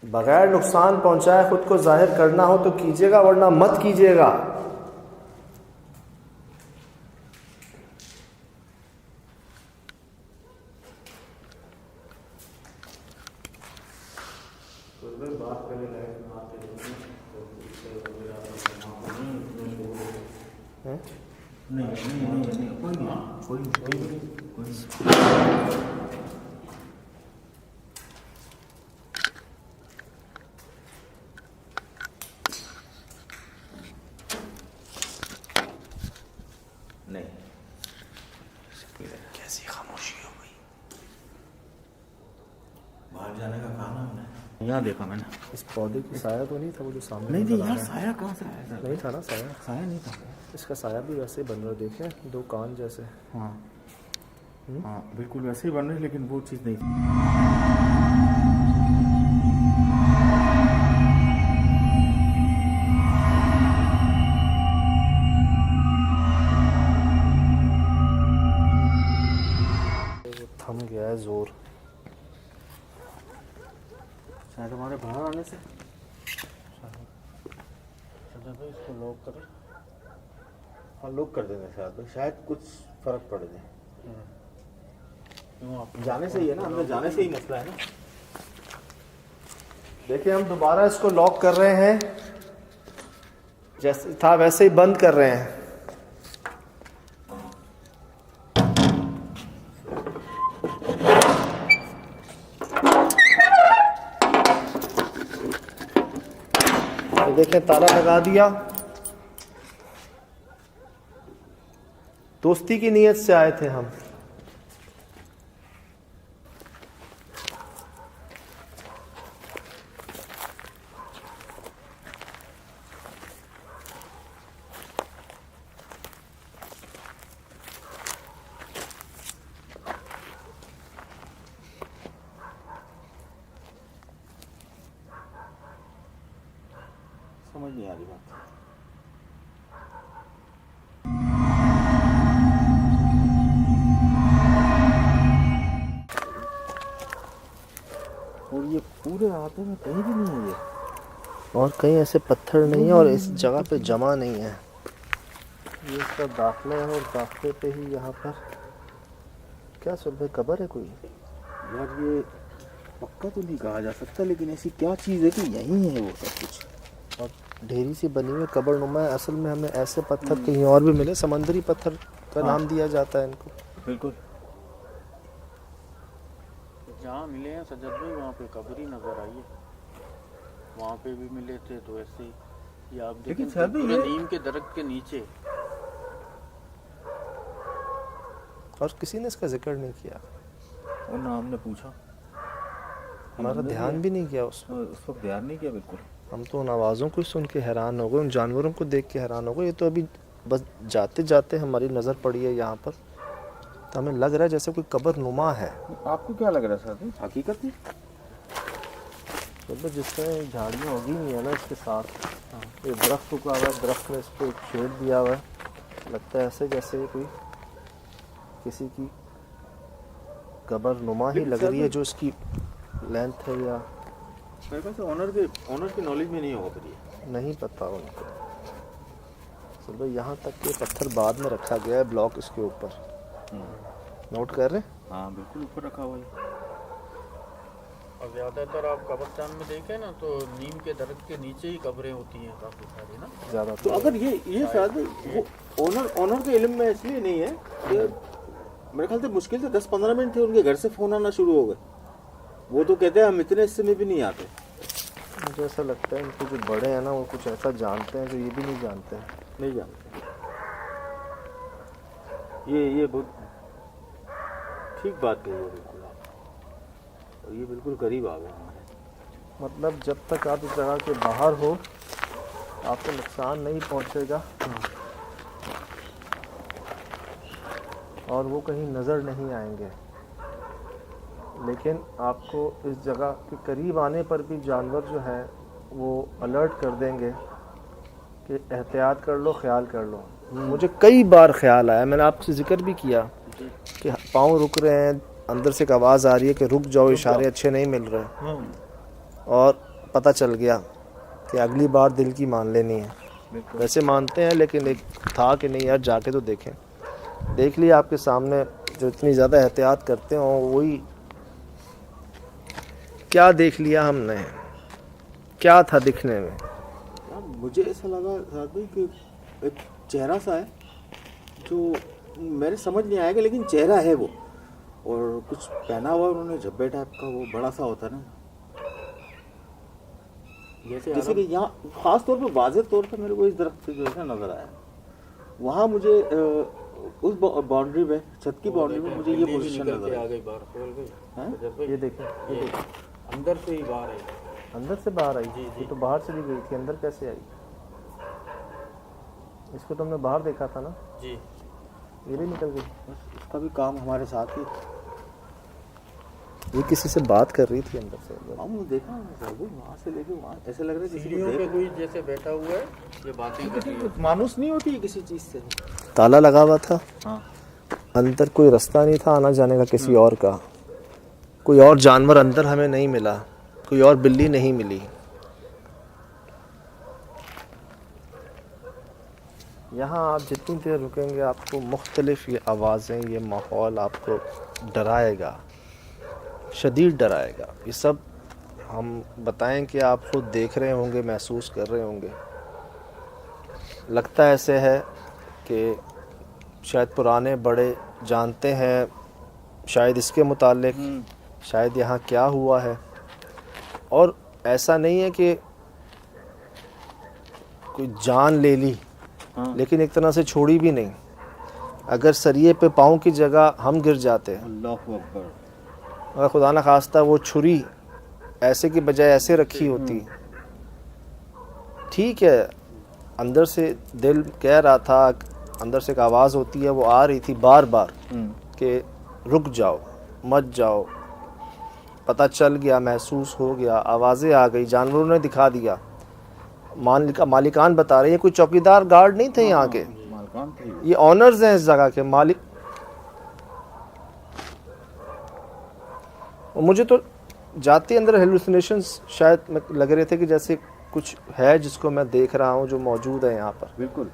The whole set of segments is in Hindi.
बगैर नुकसान पहुंचाए खुद को जाहिर करना हो तो कीजिएगा, वरना मत कीजिएगा। नहीं, कैसी खामोशी हो गई। बाहर जाने का कहा ना हमने, यहाँ देखा मैंने। इस पौधे की साया तो नहीं था वो जो सामने? नहीं नजर आ यार, रहा है? साया कहाँ से आया? नहीं था ना साया? साया नहीं था। इसका साया भी वैसे ही बन रहा है, देखें, दो कान जैसे। हाँ हाँ, बिल्कुल वैसे ही बन रहे, लेकिन वो चीज़ नहीं थी। थम गया है जोर। शायद हमारे बाहर आने से। तो इसको लॉक करें। हाँ, लॉक कर देंगे शायद, शायद कुछ फर्क पड़ जाए। जाने से ही है ना, अंदर जाने से ही मसला है ना। देखिए हम दोबारा इसको लॉक कर रहे हैं, जैसे था वैसे ही बंद कर रहे हैं। देखें ताला लगा दिया। दोस्ती की नीयत से आए थे हम। समझ नहीं आ रही बात। और ये पूरे रास्ते में कहीं भी नहीं है ये, और कहीं ऐसे पत्थर नहीं है और इस जगह पे जमा नहीं है। ये इसका दाखला है और दाखले पे ही यहाँ पर क्या सुबह कब्र है कोई? यार ये पक्का तो नहीं कहा जा सकता, लेकिन ऐसी क्या चीज़ है कि यही है वो सब कुछ। और ढेरी सी बनी हुई कब्र नुमा है। असल में हमें ऐसे पत्थर कहीं और भी मिले, समंदरी पत्थर का नाम दिया जाता है इनको। बिल्कुल, जहाँ मिले हैं सज्जद भाई वहाँ पे कब्र ही नजर आई है। वहाँ पे भी मिले थे तो ऐसे ही, ये आप देखें पूरे नीम के दरख्त के नीचे। और किसी ने इसका जिक्र नहीं किया, और ना हमने पूछा, हमारा ध्यान भी नहीं किया उस वक्त ध्यान नहीं किया। बिल्कुल, हम तो उन आवाज़ों को सुन के हैरान हो गए, उन जानवरों को देख के हैरान हो गए। ये तो अभी बस जाते जाते हमारी नज़र पड़ी है यहाँ पर, तो हमें लग रहा है जैसे कोई कब्र नुमा है। आपको क्या लग रहा है सर? हकीकत है तो जिस तरह झाड़ियाँ होगी नहीं है ना इसके साथ, ये दरख्त उगा हुआ है, दरख्त में इस पर एक शेड दिया हुआ है, लगता है ऐसे जैसे कोई किसी की कब्र नुमा ही लग रही है, जो इसकी लेंथ है। या मेरे पास ऑनर की नॉलेज में नहीं होगा, पर ये नहीं पता उनको। चलो यहाँ तक के पत्थर बाद में रखा गया है, ब्लॉक इसके ऊपर नोट कर रहे हैं। हाँ बिल्कुल, ऊपर रखा हुआ है। और ज़्यादातर आप कब्रिस्तान में देखें ना तो नीम के दरख्त के नीचे ही कब्रें होती हैं काफ़ी सारी ना। ज़्यादा तो अगर ये शायद वो ऑनर के इल्म में इसलिए नहीं है कि मेरे ख्याल से मुश्किल से 10-15 मिनट थे, उनके घर से फ़ोन आना शुरू हो गए। वो तो कहते हैं हम इतने हिस्से में भी नहीं आते। मुझे ऐसा लगता है इनके जो बड़े हैं ना वो कुछ ऐसा जानते हैं जो ये भी नहीं जानते हैं। नहीं जानते। ये बहुत ठीक बात कही है बिल्कुल आप, और ये बिल्कुल करीब आ गए हमारे। मतलब जब तक आप इस जगह के बाहर हो आपको नुकसान नहीं पहुंचेगा और वो कहीं नज़र नहीं आएंगे, लेकिन आपको इस जगह के करीब आने पर भी जानवर जो है वो अलर्ट कर देंगे कि एहतियात कर लो, ख्याल कर लो। मुझे कई बार ख्याल आया, मैंने आपसे जिक्र भी किया कि पाँव रुक रहे हैं, अंदर से एक आवाज़ आ रही है कि रुक जाओ, इशारे अच्छे नहीं मिल रहे। और पता चल गया कि अगली बार दिल की मान लेनी है। वैसे मानते हैं लेकिन एक था कि नहीं यार जाके तो देखें। देख लिया आपके सामने, जो इतनी ज़्यादा एहतियात करते हो वही। क्या देख लिया हमने, क्या था दिखने में? यार मुझे ऐसा लगा साहब भाई कि एक चेहरा सा है जो मेरे समझ नहीं आएगा, लेकिन चेहरा है वो, और कुछ पहना हुआ उन्होंने झब्बे टाइप का, वो बड़ा सा होता है ना, जैसे कि यहाँ खास तौर पे वाज़ेह तौर पे मेरे को इस दरख्त जो है नजर आया। वहाँ मुझे उस बाउंड्री में, छत की बाउंड्री में मुझे ये पोजीशन नजर आई। ये देखें, अंदर से ही बाहर आई। अंदर से बाहर आई? ये तो बाहर चली गई थी, अंदर कैसे आई? इसको तुमने बाहर देखा था ना जी। ये भी निकल गई। बस इसका भी काम हमारे साथ ही। ये किसी से बात कर रही थी अंदर से। हम देखा वहाँ से लेके वहाँ, ऐसे लग रहा है किसी को सीढ़ियों पे देख, कोई जैसे बैठा हुआ है, ये बातें कर रही है। मानुस नहीं होती है किसी चीज़ से। ताला लगा हुआ था, हाँ अंदर कोई रास्ता नहीं था आना जाने का किसी और का। कोई और जानवर अंदर हमें नहीं मिला, कोई और बिल्ली नहीं मिली। यहाँ आप जितनी देर रुकेंगे आपको मुख्तलिफ ये आवाज़ें, ये माहौल आपको डराएगा, शदीद डराएगा। ये सब हम बताएं कि आप खुद देख रहे होंगे, महसूस कर रहे होंगे। लगता ऐसे है कि शायद पुराने बड़े जानते हैं, शायद इसके मुतालिक, शायद यहाँ क्या हुआ है। और ऐसा नहीं है कि कोई जान ले ली, लेकिन एक तरह से छोड़ी भी नहीं। अगर सरिये पे पाँव की जगह हम गिर जाते, अल्लाहु अकबर, अगर खुदा न खास्ता वो छुरी ऐसे की बजाय ऐसे रखी होती, ठीक है, अंदर से दिल कह रहा था, अंदर से एक आवाज़ होती है, वो आ रही थी बार बार कि रुक जाओ, मत जाओ। पता चल गया, महसूस हो गया, आवाज़ें आ गई, जानवरों ने दिखा दिया। मालिकान बता रहे हैं, कोई चौकीदार गार्ड नहीं थे यहाँ के, मालकान थे, ये ऑनर्स हैं इस जगह के, मालिक। और मुझे तो जाते अंदर हेलुसिनेशंस शायद लग रहे थे कि जैसे कुछ है जिसको मैं देख रहा हूँ, जो मौजूद है यहाँ पर। बिल्कुल।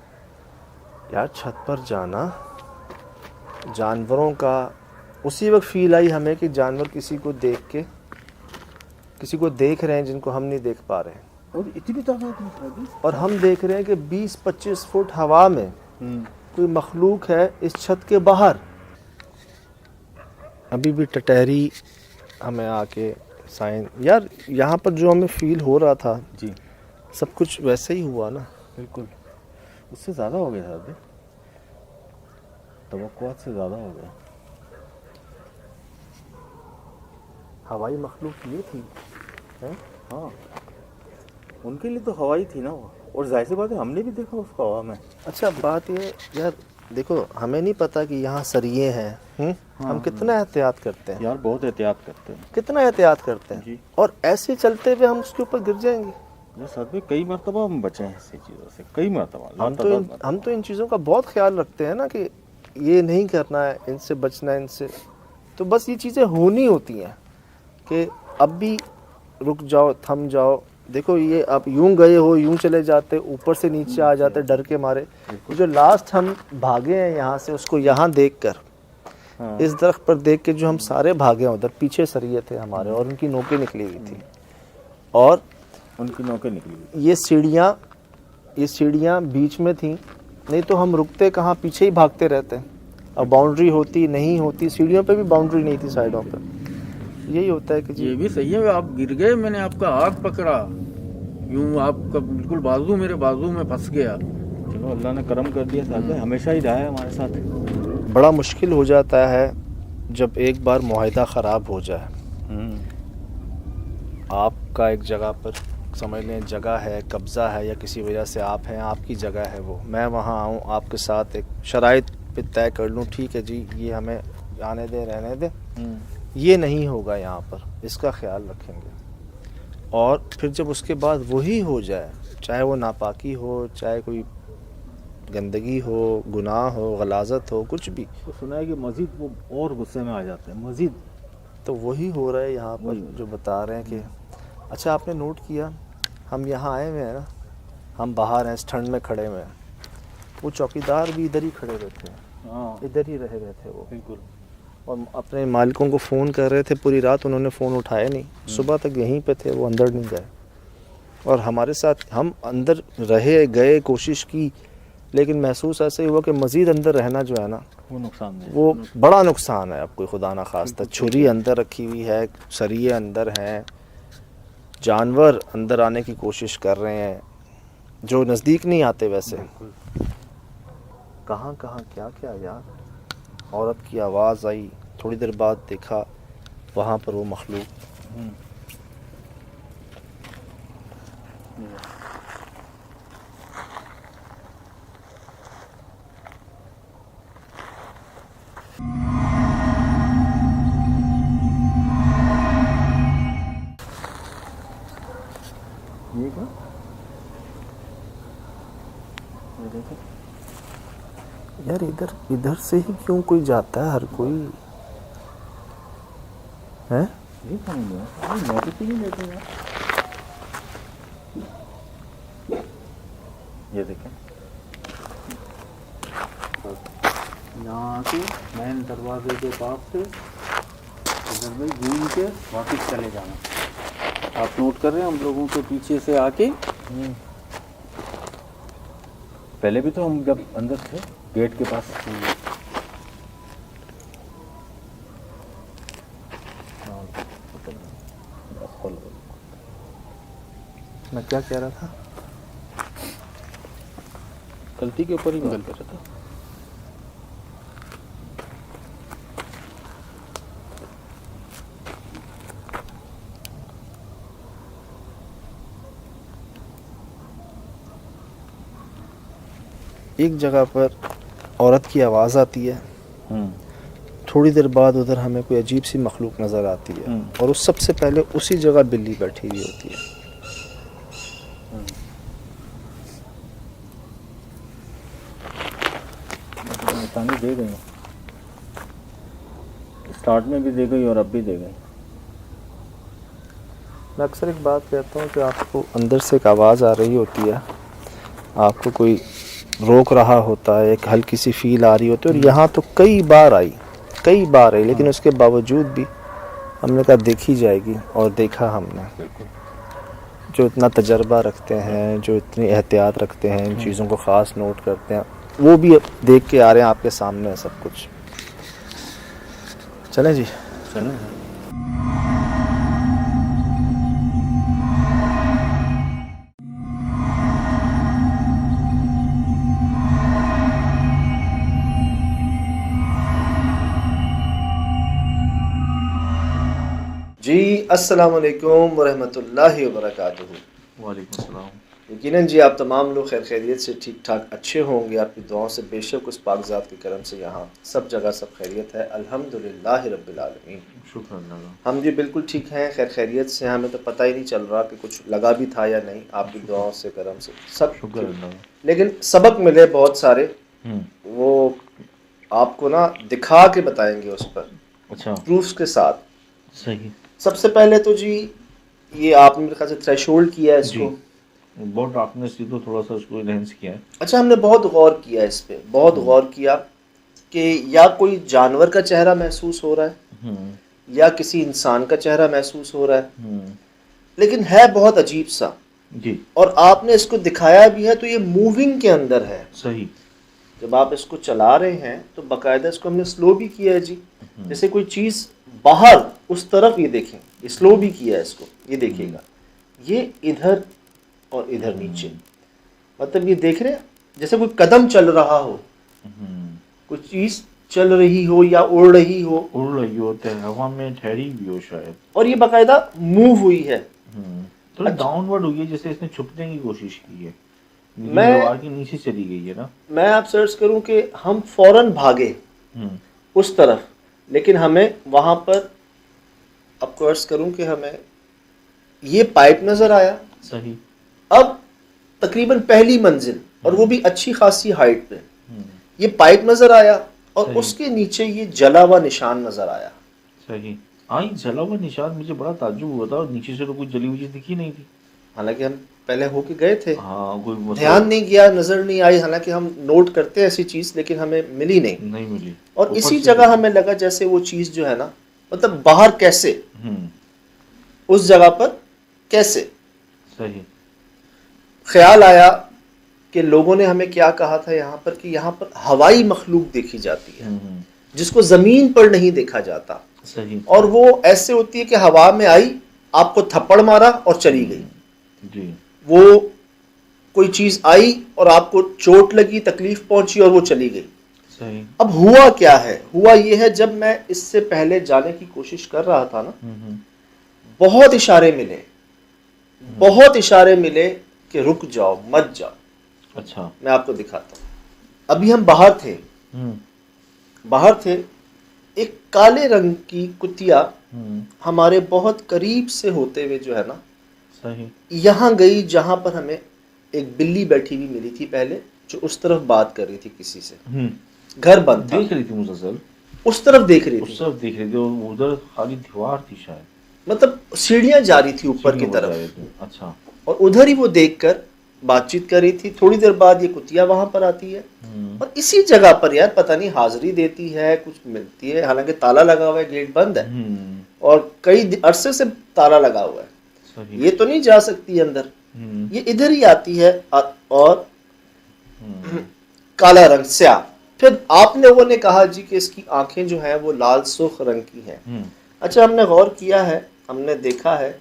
यार छत पर जाना, जानवरों का, उसी वक्त फील आई हमें कि जानवर किसी को देख के, किसी को देख रहे हैं जिनको हम नहीं देख पा रहे हैं। और इतनी ताकत नहीं, और हम देख रहे हैं कि 20-25 फुट हवा में कोई मखलूक है इस छत के बाहर। अभी भी टटहरी हमें आके साइन, यार यहाँ पर जो हमें फील हो रहा था जी, सब कुछ वैसे ही हुआ ना। बिल्कुल, उससे ज़्यादा हो गया साहब, तवक्कुआत से ज़्यादा हो गया। हवाई मखलूक ये थी है? हाँ, उनके लिए तो हवा ही थी ना वो, और जाहिर सी बात है हमने भी देखा उसको हवा में। अच्छा बात ये यार देखो, हमें नहीं पता कि यहाँ सरिये हैं। हम कितना एहतियात करते हैं यार, बहुत एहतियात करते हैं, कितना एहतियात करते हैं जी। और ऐसे चलते हुए हम उसके ऊपर गिर जाएंगे। यार साथ में कई मरतबा हम बचे हैं ऐसी चीज़ों से, कई मरतबा। हम तो इन चीज़ों का बहुत ख्याल रखते हैं ना कि ये नहीं करना है, इनसे बचना है, इनसे। तो बस ये चीज़ें होनी होती हैं कि अब भी रुक जाओ, थम जाओ। देखो ये आप यूं गए हो, यूं चले जाते, ऊपर से नीचे आ जाते डर के मारे। जो लास्ट हम भागे हैं यहाँ से, उसको यहाँ देखकर, इस दरख्त पर देख के जो हम सारे भागे हैं, उधर पीछे सरिये थे हमारे और उनकी नोकें निकली हुई थी, और उनकी नोकें निकली हुई। ये सीढ़ियाँ बीच में थी, नहीं तो हम रुकते कहाँ, पीछे ही भागते रहते। अब बाउंड्री होती नहीं होती, सीढ़ियों पे भी बाउंड्री नहीं थी साइडों पे। यही होता है कि ये भी सही है, आप गिर गए, मैंने आपका हाथ पकड़ा, यूं आपका बिल्कुल बाजू मेरे बाजू में फंस गया। चलो अल्लाह ने करम कर दिया साहब, हमेशा ही रहा है हमारे साथ। बड़ा मुश्किल हो जाता है जब एक बार मुआहिदा ख़राब हो जाए। आपका एक जगह पर समझ लें जगह है, कब्ज़ा है, या किसी वजह से आप हैं, आपकी जगह है वो, मैं वहाँ आऊँ, आपके साथ एक शराइत पे तय कर लूँ, ठीक है जी ये हमें आने दें, रहने दें, ये नहीं होगा यहाँ पर, इसका ख्याल रखेंगे। और फिर जब उसके बाद वही हो जाए, चाहे वो नापाकी हो, चाहे कोई गंदगी हो, गुनाह हो, गलाजत हो, कुछ भी, तो सुना है कि मज़ीद वो और गुस्से में आ जाते हैं, मज़ीद। तो वही हो रहा है यहाँ पर, जो बता रहे हैं कि अच्छा आपने नोट किया, हम यहाँ आए हुए हैं ना, हम बाहर हैं, इस ठंड में खड़े हुए हैं, वो चौकीदार भी इधर ही खड़े रहते हैं, हाँ इधर ही रहे रहते वो, बिल्कुल। और अपने मालिकों को फ़ोन कर रहे थे पूरी रात, उन्होंने फ़ोन उठाया नहीं, सुबह तक यहीं पे थे, वो अंदर नहीं गए। और हमारे साथ हम अंदर रहे गए, कोशिश की, लेकिन महसूस ऐसे ही हुआ कि मज़ीद अंदर रहना जो है ना, वो नुकसान है। वो बड़ा नुकसान है। अब कोई खुदा ना खास्ता छुरी अंदर रखी हुई है, सरिये अंदर हैं, जानवर अंदर आने की कोशिश कर रहे हैं, जो नज़दीक नहीं आते वैसे। कहाँ कहाँ क्या क्या यार। औरत की आवाज़ आई, थोड़ी देर बाद देखा वहाँ पर वो मखलूक। ये क्या? ये देखो। यार इधर इधर से ही क्यों कोई जाता है, हर कोई है। ये समझ नहीं आया, नोटिस ही नहीं देते यार। ये देखें, यहाँ से मेन दरवाजे के पास से इधर में घूम के वापस चले जाना। आप नोट कर रहे हैं, हम लोगों के पीछे से आके, पहले भी तो हम जब अंदर थे गेट के पास, मैं क्या कह रहा था, गलती के ऊपर ही निकल कर रहा था। एक जगह पर औरत की आवाज़ आती है, थोड़ी देर बाद उधर हमें कोई अजीब सी मखलूक नज़र आती है, और उस सबसे पहले उसी जगह बिल्ली बैठी हुई होती है। निशानी दे गई, स्टार्ट में भी दे गई और अब भी दे गई। मैं अक्सर एक बात कहता हूँ कि आपको अंदर से एक आवाज़ आ रही होती है, आपको कोई रोक रहा होता है, एक हल्की सी फील आ रही होती है, और यहाँ तो कई बार आई, लेकिन उसके बावजूद भी हमने कहा देखी जाएगी, और देखा हमने। जो इतना तजर्बा रखते हैं, जो इतनी एहतियात रखते हैं, इन चीज़ों को ख़ास नोट करते हैं, वो भी देख के आ रहे हैं, आपके सामने है सब कुछ। चलें जी, चलो। जी अस्सलाम वालेकुम वरहमतुल्लाहि वबरकातुहू। वालेकुम सलाम। यकीनन जी आप तमाम लोग खैर खैरियत से ठीक ठाक अच्छे होंगे, आपकी दुआओं से बेशक उस पाकज़ात के करम से यहाँ सब जगह सब खैरियत है, अल्हम्दुलिल्लाह रब्बिल आलमीन। शुक्र अल्लाह। हम जी बिल्कुल ठीक हैं, खैर खैरियत से। हमें तो पता ही नहीं चल रहा कि कुछ लगा भी था या नहीं, आपकी दुआओं से करम से सब शुक्र अल्लाह। लेकिन सबक मिले बहुत सारे, वो आपको ना दिखा के बताएंगे उस पर अच्छा, प्रूफ्स के साथ। सही। सबसे पहले तो जी ये आपने मेरे ख्याल से थ्रेशोल्ड किया है इसको, बहुत डार्कनेस थी तो थोड़ा सा उसको एनहेंस किया है। अच्छा हमने बहुत गौर किया इस पे, बहुत गौर किया कि या कोई जानवर का चेहरा महसूस हो रहा है या किसी इंसान का चेहरा महसूस हो रहा है, लेकिन है बहुत अजीब सा जी। और आपने इसको दिखाया भी है, तो ये मूविंग के अंदर है। सही। जब आप इसको चला रहे हैं तो बाकायदा इसको हमने स्लो भी किया है जी, जैसे कोई चीज़ बाहर उस तरफ, ये देखें, ये स्लो भी किया है इसको, ये देखिएगा, ये इधर और इधर नीचे, मतलब ये देख रहे हैं जैसे कोई कदम चल रहा हो, कोई चीज़ चल रही हो या उड़ रही हो, हवा में ठहरी भी हो शायद, और ये बाकायदा मूव हुई है। थोड़ा डाउनवर्ड हुई है, जैसे इसने छुपने की कोशिश की है, मैं के नीचे चली गई है ना। मैं आप सर्च करूं कि हम फौरन भागे उस तरफ, लेकिन हमें वहां पर आपको अर्ज करूं कि हमें ये पाइप नजर आया। सही। अब तकरीबन पहली मंजिल, और वो भी अच्छी खासी हाइट पे, ये पाइप नजर आया और सही। उसके नीचे ये जला हुआ निशान नजर आया। सही। हाँ, ये जला हुआ निशान मुझे बड़ा ताज्जुब हुआ था, और नीचे से तो कुछ जली हुई चीज दिखी नहीं थी। हालांकि हम पहले होके गए थे, हाँ, कोई मतलब ध्यान नहीं किया, नजर नहीं आई, हालांकि हम नोट करते हैं ऐसी चीज, लेकिन हमें मिली नहीं। नहीं मिली। और ऊपर इसी से- जगह हमें लगा जैसे वो चीज जो है ना, मतलब बाहर कैसे, हम्म, उस जगह पर कैसे, सही। ख्याल आया कि लोगों ने हमें क्या कहा था यहाँ पर, कि यहाँ पर हवाई मखलूक देखी जाती है जिसको जमीन पर नहीं देखा जाता, सही। और वो ऐसे होती है कि हवा में आई, आपको थप्पड़ मारा और चली गई। जी। वो कोई चीज आई और आपको चोट लगी, तकलीफ पहुंची और वो चली गई। सही। अब हुआ क्या है, हुआ ये है, जब मैं इससे पहले जाने की कोशिश कर रहा था ना, बहुत इशारे मिले, बहुत इशारे मिले कि रुक जाओ, मत जाओ। अच्छा। मैं आपको दिखाता हूं। अभी हम बाहर थे, बाहर थे, एक काले रंग की कुतिया हमारे बहुत करीब से होते हुए जो है ना, सही। यहाँ गई जहां पर हमें एक बिल्ली बैठी हुई मिली थी पहले, जो उस तरफ बात कर रही थी किसी से, घर बंद था, देख रही थी मुसलसल, उस तरफ देख रही उस थी, तरफ देख रही थी, और उधर खाली दीवार थी शायद, मतलब सीढ़ियां जा रही थी ऊपर की सीढ़ियों पर जा तरफ, रही थी। अच्छा। और उधर ही वो देखकर बातचीत कर रही थी। थोड़ी देर बाद ये कुतिया वहां पर आती है, और इसी जगह पर यार पता नहीं हाजिरी देती है, कुछ मिलती है, हालांकि ताला लगा हुआ है, गेट बंद है, और कई अरसे से ताला लगा हुआ है, सही। ये तो नहीं जा सकती अंदर, ये इधर ही आती है, और काला रंग, स्याह। फिर आप लोगों ने कहा जी कि इसकी आंखें जो हैं वो लाल सुर्ख रंग की हैं। अच्छा, हमने गौर किया है, हमने देखा है,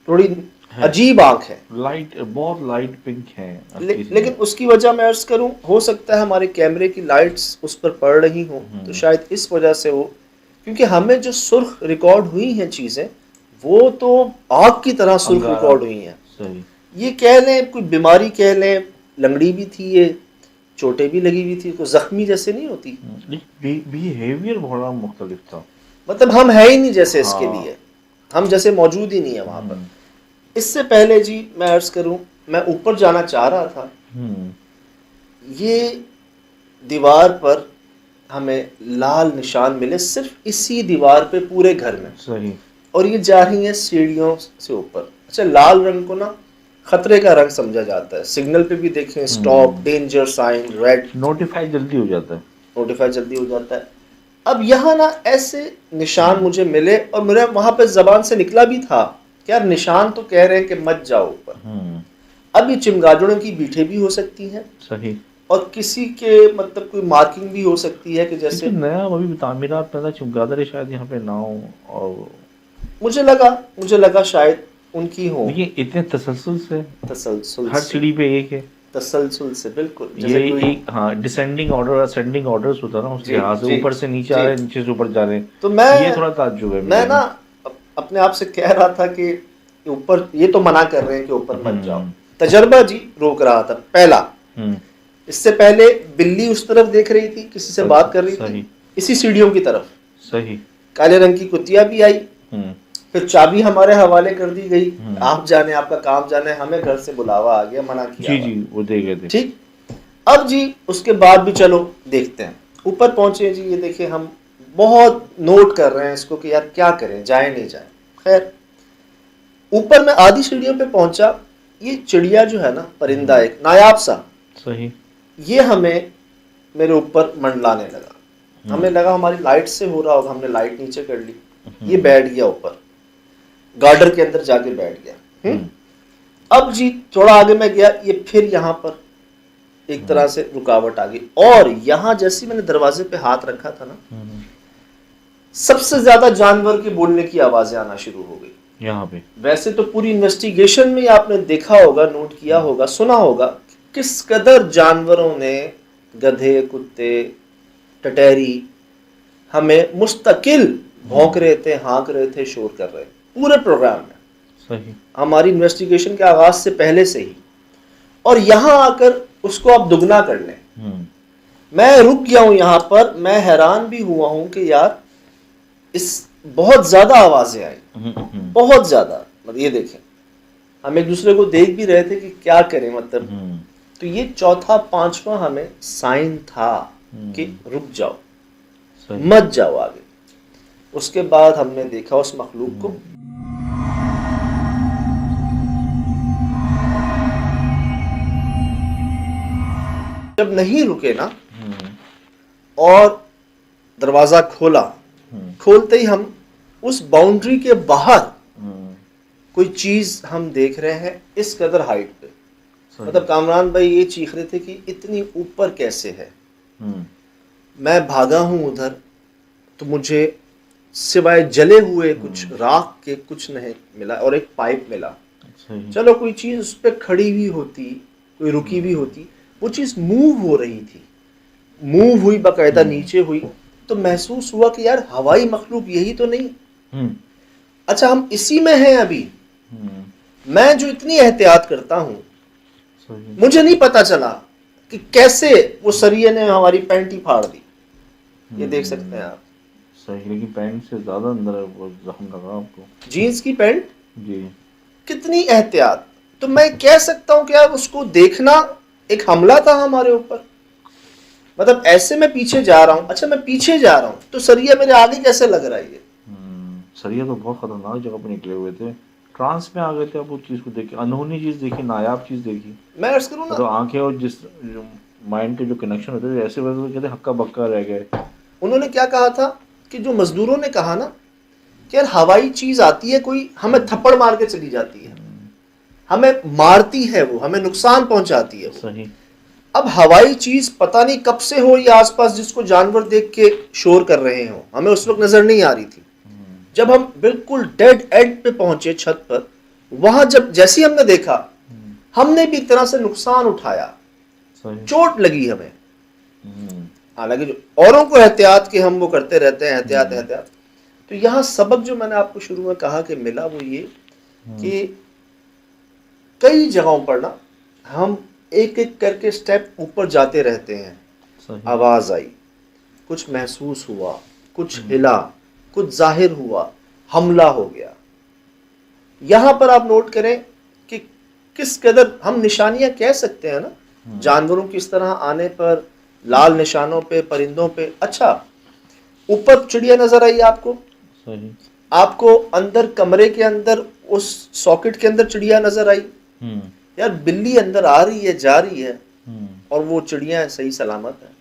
थोड़ी अजीब आंख है, लाइट, बहुत लाइट पिंक है। लेकिन उसकी वजह मैं अर्ज करूं, हो सकता है हमारे कैमरे की लाइट्स उस पर पड़ रही हो, तो शायद इस वजह से हो, क्योंकि हमें जो सुर्ख रिकॉर्ड हुई हैं चीजें, वो तो आग की तरह सुर्ख रिकॉर्ड हुई हैं। सही। ये कह लें कोई बीमारी कह लें, लंगड़ी भी थी ये, चोटें भी लगी हुई थी, कोई जख्मी जैसे नहीं होती, बिहेवियर बड़ा मुख्तलिफ था, मतलब हम है ही नहीं जैसे इसके हाँ। लिए, हम जैसे मौजूद ही नहीं है वहां पर। इससे पहले जी मैं अर्ज करूं, मैं ऊपर जाना चाह रहा था, ये दीवार पर हमें लाल निशान मिले, सिर्फ इसी दीवार पे पूरे घर में। सही। और ये जा रही है सीढ़ियों से ऊपर। अच्छा, लाल रंग को ना खतरे का रंग समझा जाता है, सिग्नल पे भी देखें, stop, danger sign, red, notify जल्दी हो जाता है, नोटिफाई जल्दी हो जाता है। अब यहाँ ना ऐसे निशान मुझे मिले, और मेरे वहां पे जबान से निकला भी था कि यार निशान तो कह रहे हैं कि मत जाओ ऊपर। अब ये चिमगादड़ों की बीठे भी हो सकती हैं, सही, और किसी के मतलब कोई मार्किंग भी हो सकती है कि जैसे नया अभी तामीरात में था, चमगादड़ शायद यहाँ पे ना हो, और मुझे लगा शायद उनकी हो। देखिए इतने तसलसल से, तसलसल हर से, सीढ़ी पे एक है, तसलसल से, बिल्कुल ये जैसे कोई, एक, हाँ, डिसेंडिंग ऑर्डर, असेंडिंग ऑर्डर्स होता है ना, उस जी, लिहाज से जी, ऊपर से नीचे आ रहे हैं, नीचे से ऊपर जा रहे हैं, तो मैं ये थोड़ा ताज्जुब है मैं मेरे ना लिए। अपने आप से कह रहा था कि ऊपर, ये तो मना कर रहे हैं कि ऊपर मत जाओ। तजर्बा जी रोक रहा था पहला। इससे पहले बिल्ली उस तरफ देख रही थी, किसी से बात कर रही थी, इसी सीढ़ियों की तरफ। सही। काले रंग की कुतिया भी आई, फिर चाबी हमारे हवाले कर दी गई, आप जाने, आपका काम जाने, हमें घर से बुलावा आ गया, मना किया। जी जी, वो दे गए थे। ठीक, अब जी उसके बाद भी चलो देखते हैं। ऊपर पहुंचे जी, ये देखे हम बहुत नोट कर रहे हैं इसको कि यार क्या करें, जाए नहीं जाए। खैर ऊपर मैं आधी सीढ़ियों पे पहुंचा, ये चिड़िया जो है ना, परिंदा एक नायाब सा, सही। ये हमें मेरे ऊपर मंडलाने लगा। हमें लगा हमारी लाइट से हो रहा होगा, हमने लाइट नीचे कर ली, ये बैठ गया ऊपर, गार्डर के अंदर जाके बैठ गया। अब जी थोड़ा आगे मैं गया, ये फिर यहाँ पर एक तरह से रुकावट आ गई, और यहाँ जैसे मैंने दरवाजे पे हाथ रखा था ना, सबसे ज्यादा जानवर के बोलने की आवाजें आना शुरू हो गई यहाँ पे। वैसे तो पूरी इन्वेस्टिगेशन में आपने देखा होगा, नोट किया होगा, सुना होगा किस कदर जानवरों ने, गधे, कुत्ते, टटहरी, हमें मुस्तकिल भौंक रहे थे, हाँक रहे थे, शोर कर रहे, पूरे प्रोग्राम में। सही। हमारी इन्वेस्टिगेशन के आगाज से पहले से ही, और यहाँ आकर उसको आप दुगना कर लें। मैं रुक गया हूं यहाँ पर, मैं हैरान भी हुआ हूं कि यार इस बहुत ज्यादा आवाजें आई, बहुत ज्यादा। मतलब ये देखें, हम एक दूसरे को देख भी रहे थे कि क्या करें, मतलब। तो ये चौथा पांचवा हमें साइन था कि रुक जाओ, मत जाओ आगे। उसके बाद हमने देखा उस मखलूक को। जब नहीं रुके ना और दरवाजा खोला, खोलते ही हम उस बाउंड्री के बाहर कोई चीज हम देख रहे हैं इस कदर हाइट पे। मतलब कामरान भाई ये चीख रहे थे कि इतनी ऊपर कैसे है। मैं भागा हूं उधर तो मुझे सिवाय जले हुए कुछ राख के कुछ नहीं मिला और एक पाइप मिला। चलो कोई चीज उस पर खड़ी हुई होती, कोई रुकी हुई होती, वो चीज मूव हो रही थी, मूव हुई बाकायदा नीचे हुई, तो महसूस हुआ कि यार हवाई मखलूक यही तो नहीं। अच्छा हम इसी में हैं अभी। मैं जो इतनी एहतियात करता हूं, मुझे नहीं पता चला कि कैसे वो सरिये ने हमारी पैंट ही फाड़ दी। ये देख सकते हैं आप। सही, लेकिन पैंट से ज्यादा अंदर है वो जख्म लगा आपको। जीन्स की पैंट जी, कितनी एहतियात। तो मैं कह सकता हूं कि यार उसको देखना एक हमला था हमारे ऊपर। मतलब ऐसे मैं पीछे जा रहा हूं, अच्छा मैं पीछे जा रहा हूं तो सरिया मेरे आगे कैसे लग रहा है ये। सरिया तो बहुत खतरनाक जगह पे निकले हुए थे। ट्रांस में आ गए थे आप उस चीज को देखी, अनहोनी चीज देखी, नायाब चीज देखी। मैं अर्ज करूं ना, तो आंखें और जिस माइंड के जो कनेक्शन होते थे ऐसे वैसे कहते हक्का बक्का रह गए। उन्होंने क्या कहा था कि जो मजदूरों ने कहा ना कि यार हवाई चीज आती है कोई, हमें थप्पड़ मार के चली जाती है, हमें मारती है, वो हमें नुकसान पहुंचाती है। सही। अब हवाई चीज पता नहीं कब से हो ये आसपास जिसको जानवर देख के शोर कर रहे हो, हमें उस वक्त नजर नहीं आ रही थी। जब हम बिल्कुल डेड एंड पे पहुंचे छत पर, वहां जब जैसे ही हमने देखा, हमने भी एक तरह से नुकसान उठाया, चोट लगी हमें। हालांकि जो औरों को एहतियात के हम वो करते रहते हैं, एहतियात एहतियात। तो यहाँ सबक जो मैंने आपको शुरू में कहा कि मिला वो ये कि कई जगहों पर ना हम एक एक करके स्टेप ऊपर जाते रहते हैं। आवाज आई, कुछ महसूस हुआ, कुछ हिला, कुछ जाहिर हुआ, हमला हो गया। यहां पर आप नोट करें कि किस कदर हम निशानियां कह सकते हैं ना जानवरों की इस तरह आने पर, लाल निशानों पे, परिंदों पे। अच्छा ऊपर चिड़िया नजर आई आपको, सही। आपको अंदर कमरे के अंदर उस सॉकेट के अंदर चिड़िया नजर आई। यार बिल्ली अंदर आ रही है, जा रही है, और वो चिड़िया सही सलामत है।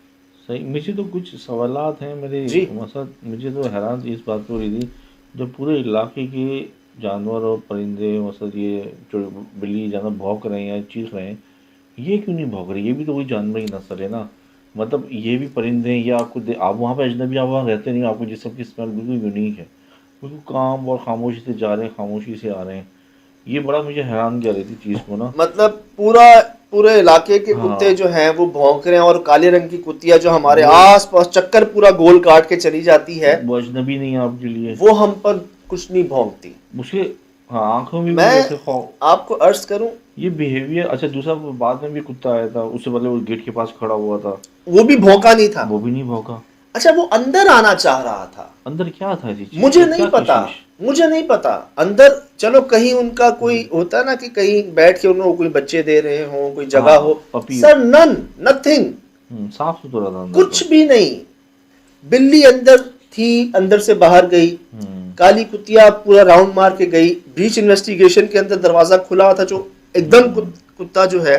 सही। मुझे तो कुछ सवालात हैं मेरे जी। मकसद, मुझे तो हैरान इस बात हो रही थी जब पूरे इलाके के जानवर और परिंदे मकसद ये जो बिल्ली जानवर भौंक रहे हैं, चीख रहे हैं, ये क्यों नहीं भौंक रही? ये भी तो कोई जानवर की नस्ल है ना। मतलब ये भी परिंदे हैं, ये आपको आप वहाँ पे अजनबी, आप वहाँ रहते नहीं, आपको जिसम की स्मेल बिल्कुल यूनिक है, बिल्कुल काम और खामोशी से जा रहे हैं, खामोशी से आ रहे हैं। ये बड़ा मुझे हैरान कर रही थी चीज़ को ना। मतलब पूरे इलाके के कुत्ते जो हैं वो भौंक रहे हैं, और काले रंग की कुत्तियां जो हमारे आस पास चक्कर पूरा गोल काट के चली जाती है, वो अजनबी नहीं है आपके लिए, वो हम पर कुछ नहीं भौंकती। मुझे हाँ आंखों में मैं आपको अर्ज करूं ये बिहेवियर। अच्छा दूसरा, बाद में भी कुत्ता आया था, उससे पहले वो गेट के पास खड़ा हुआ था, वो भी भौंका नहीं था, वो भी नहीं भौंका। अच्छा वो अंदर आना चाह रहा था। अंदर क्या था ऐसी चीज? मुझे नहीं पता, मुझे नहीं पता। अंदर चलो कहीं उनका कोई होता है ना कि कहीं बैठ के उन्होंने कोई बच्चे दे रहे हो, कोई जगह हो। सर नन, नथिंग, साफ सुथरा था अंदर, कुछ भी नहीं। बिल्ली अंदर थी, अंदर से बाहर गई, काली कुतिया पूरा राउंड मार के गई। ब्रीच इन्वेस्टिगेशन के अंदर दरवाजा खुला था, जो एकदम कुत्ता जो है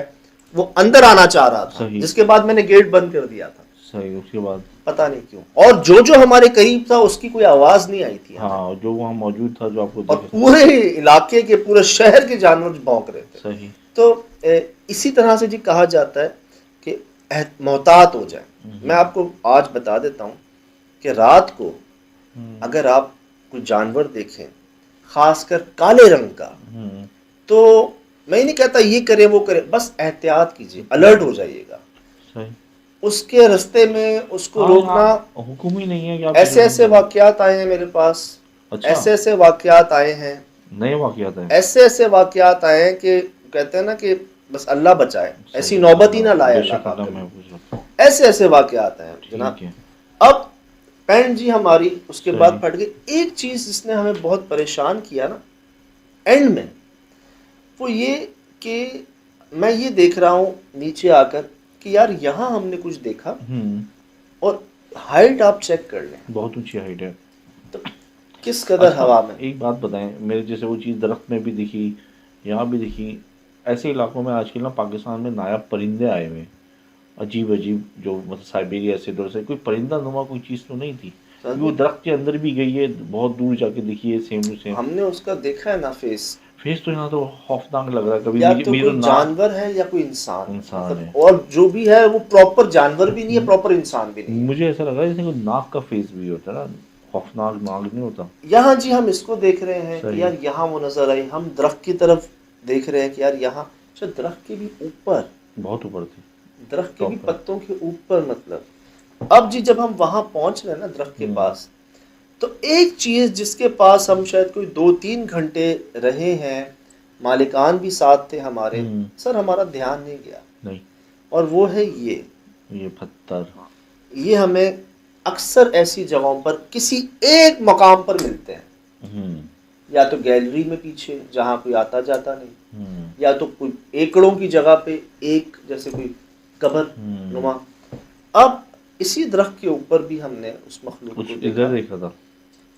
वो अंदर आना चाह रहा था, जिसके बाद मैंने गेट बंद कर दिया था। सही। उसके बाद पता नहीं क्यों, और जो हमारे करीब था उसकी कोई आवाज नहीं आई थी। हाँ, जो वहाँ मौजूद था, जो आपको और पूरे इलाके के, पूरे शहर के जानवर भौंक रहे थे। सही। तो इसी तरह से जी कहा जाता है कि मोहतात हो जाए। मैं आपको आज बता देता हूँ कि रात को अगर आप कोई जानवर देखें, खासकर काले रंग का, तो मैं नहीं कहता ये करें वो करें, बस एहतियात कीजिए, अलर्ट हो जाइएगा। सही। उसके रास्ते में उसको रोकना हुक्म ही नहीं है कि आप ऐसे वाकयात आए हैं मेरे पास। अच्छा। ऐसे वाकयात आए हैं, नए वाकयात हैं, ऐसे वाकयात आए हैं कि कहते हैं ना कि बस अल्लाह बचाए, ऐसी नौबत ही ना लाए अल्लाह। ऐसे वाकयात हैं जनाब। अब पैंट जी हमारी उसके बाद फट गई। एक चीज जिसने हमें बहुत परेशान किया ना एंड में, वो ये कि मैं ये देख रहा हूँ नीचे आकर कि यार यहाँ हमने कुछ देखा, और हाइट आप चेक कर लें, बहुत ऊंची हाइट है। तो किस कदर अच्छा, हवा में। एक बात बताएं, मेरे जैसे वो चीज़ दरख्त में भी दिखी, यहाँ भी दिखी, ऐसे इलाकों में आजकल ना पाकिस्तान में नायाब परिंदे आए हुए हैं, अजीब अजीब, जो मतलब साइबेरिया से दूर से कोई परिंदा नुमा कोई चीज़ तो नहीं थी, क्योंकि वो दरख्त के अंदर भी गई है, बहुत दूर जाके दिखी है, सेम टू सेम। हमने उसका देखा है ना फेस, फेस तो यहाँ तो खौफनाक लग रहा है, कभी या मेरी तो मेरी तो कोई नाक जानवर है या कोई इंसान, इंसान मतलब है। और जो भी है वो प्रॉपर जानवर भी नहीं है, प्रॉपर इंसान भी नहीं है। मुझे ऐसा लगा जैसे कोई नाक का फेस भी होता है ना, खौफनाक नाक नहीं होता। यहाँ जी हम इसको देख रहे हैं कि सही। यार यहाँ वो नजर आई, हम दरख्त की तरफ देख रहे हैं कि यार यहाँ शायद दरख्त के भी ऊपर, बहुत ऊपर थी। दरख्त के भी टॉप पर। पत्तों के ऊपर, मतलब अब जी जब हम वहां पहुंच रहे हैं ना दरख्त के पास, तो एक चीज जिसके पास हम शायद कोई 2-3 घंटे रहे हैं, मालिकान भी साथ थे हमारे, सर हमारा ध्यान नहीं गया, नहीं, और वो है ये पत्थर। ये हमें अक्सर ऐसी जगहों पर किसी एक मकाम पर मिलते हैं, या तो गैलरी में पीछे जहाँ कोई आता जाता नहीं, या तो कोई एकड़ों की जगह पे एक जैसे कोई कब्र नुमा। अब इसी दरख्त के ऊपर भी हमने उस मखलूक कुछ को इधर देखा, देखा था।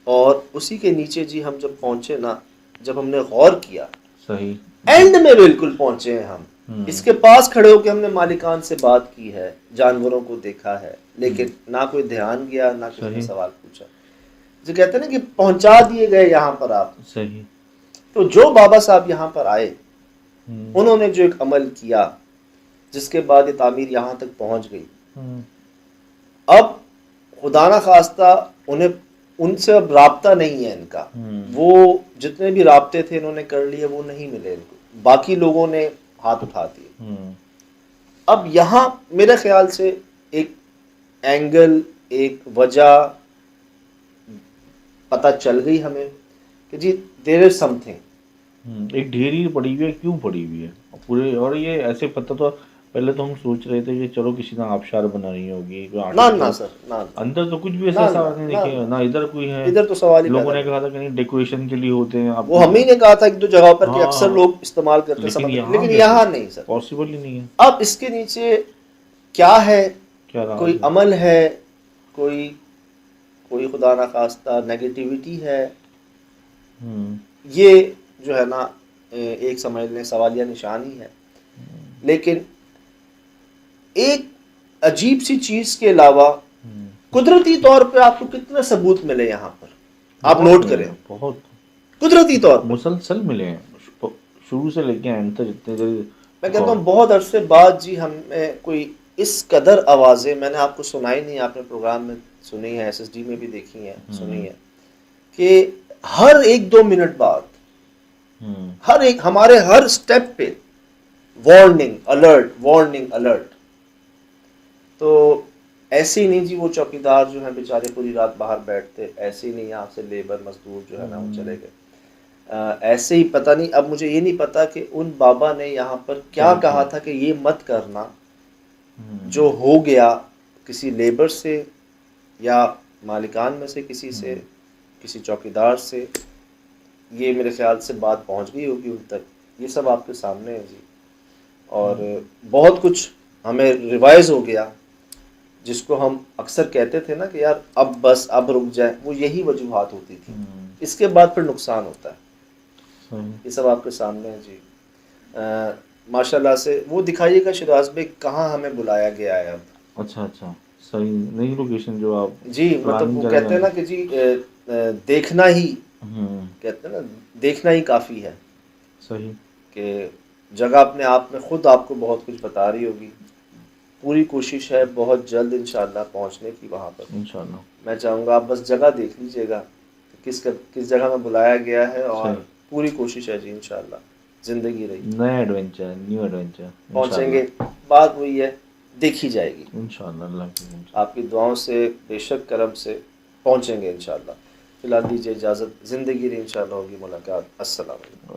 और उसी के नीचे जी हम जब पहुंचे ना, जब हमने गौर किया, सही। एंड में बिल्कुल पहुंचे हैं हम, इसके पास खड़े होकर हमने मालिकान से बात की है, जानवरों को देखा है, लेकिन ना कोई ध्यान गया, ना किसी ने सही। सवाल पूछा। जो कहते हैं ना कि पहुंचा दिए गए यहाँ पर आप। सही। तो जो बाबा साहब यहाँ पर आए, उन्होंने जो एक अमल किया, जिसके बाद ये तामीर यहाँ तक पहुंच गई, अब खुदा ना खास्ता उन्हें, उनसे अब राब्ता नहीं है इनका, वो जितने भी राब्ते थे इन्होंने कर लिए, वो नहीं मिले इनको, बाकी लोगों ने हाथ उठा दिए। अब यहाँ मेरे ख्याल से एक एंगल, एक वजह पता चल गई हमें कि जी देयर इज समथिंग। एक ढेरी पड़ी हुई है, क्यों पड़ी हुई है पूरे, और ये ऐसे पता तो पहले तो हम सोच रहे थे कि चलो किसी ने आबशार बनाई होगी, कोई ना ना आर्टिफिशियल, सर, ना अंदर तो कुछ भी ऐसा ना ऐसा ना नहीं ना दिखे ना, इधर कोई है। इधर तो सवाल ही लोगों पैदा ने नहीं। कहा था कि नहीं डेकोरेशन के लिए होते हैं आप, वो हम ही ने कहा था एक दो जगहों पर कि अक्सर हाँ, लोग इस्तेमाल करते हैं, लेकिन समझ, यहाँ लेकिन कैसे? यहाँ नहीं सर। पॉसिबल ही नहीं है। अब इसके नीचे क्या है, क्या राज कोई है? अमल है, कोई कोई खुदा ना खास्ता नेगेटिविटी है, ये जो है ना एक समझ लें सवालिया निशान ही है। लेकिन एक अजीब सी चीज के अलावा कुदरती तौर पे आपको कितने सबूत मिले यहाँ पर, आप नोट करें, बहुत कुदरती तौर पे मुसलसल मिले हैं, शुरू से लेके एंड तक जितने देर। मैं कहता हूँ बहुत अरसे बाद जी हमें कोई इस कदर आवाज़ें, मैंने आपको सुनाई नहीं, आपने प्रोग्राम में सुनी है, SSD में भी देखी है, सुनी है, कि हर 1-2 मिनट बाद, हर एक हमारे हर स्टेप पे वार्निंग अलर्ट, वार्निंग अलर्ट। तो ऐसे ही नहीं जी वो चौकीदार जो है बेचारे पूरी रात बाहर बैठते, ऐसे ही नहीं यहाँ से लेबर मजदूर जो है ना वो चले गए, ऐसे ही पता नहीं, अब मुझे ये नहीं पता कि उन बाबा ने यहाँ पर क्या कहा था कि ये मत करना, जो हो गया किसी लेबर से या मालिकान में से किसी से, किसी चौकीदार से, ये मेरे ख्याल से बात पहुंच गई होगी उन तक, ये सब आपके सामने है जी। और बहुत कुछ हमें रिवाइज हो गया, जिसको हम अक्सर कहते थे ना कि यार अब बस अब रुक जाए, वो यही वजूहात होती थी, इसके बाद फिर नुकसान होता है। ये सब आपके सामने है जी। माशाल्लाह से वो दिखाइएगा शिराज भाई कहाँ हमें बुलाया गया है अब। अच्छा अच्छा, सही, नई लोकेशन जो आप जी, मतलब वो कहते हैं ना कि जी देखना ही, कहते हैं ना देखना ही काफ़ी है। सही। कि जगह अपने आप में खुद आपको बहुत कुछ बता रही होगी। पूरी कोशिश है बहुत जल्द इंशाल्लाह पहुंचने की वहाँ पर इंशाल्लाह। मैं चाहूँगा आप बस जगह देख लीजिएगा किस जगह में बुलाया गया है, और पूरी कोशिश है जी इंशाल्लाह, ज़िंदगी रही नया एडवेंचर, न्यू एडवेंचर पहुँचेंगे, बात वही है, देखी जाएगी इंशाल्लाह, अल्लाह की आपकी दुआओं से, बेशक करम से पहुँचेंगे इंशाल्लाह। फिलहाल दीजिए इजाज़त, ज़िंदगी रही इंशाल्लाह होगी मुलाकात। अस्सलाम वालेकुम।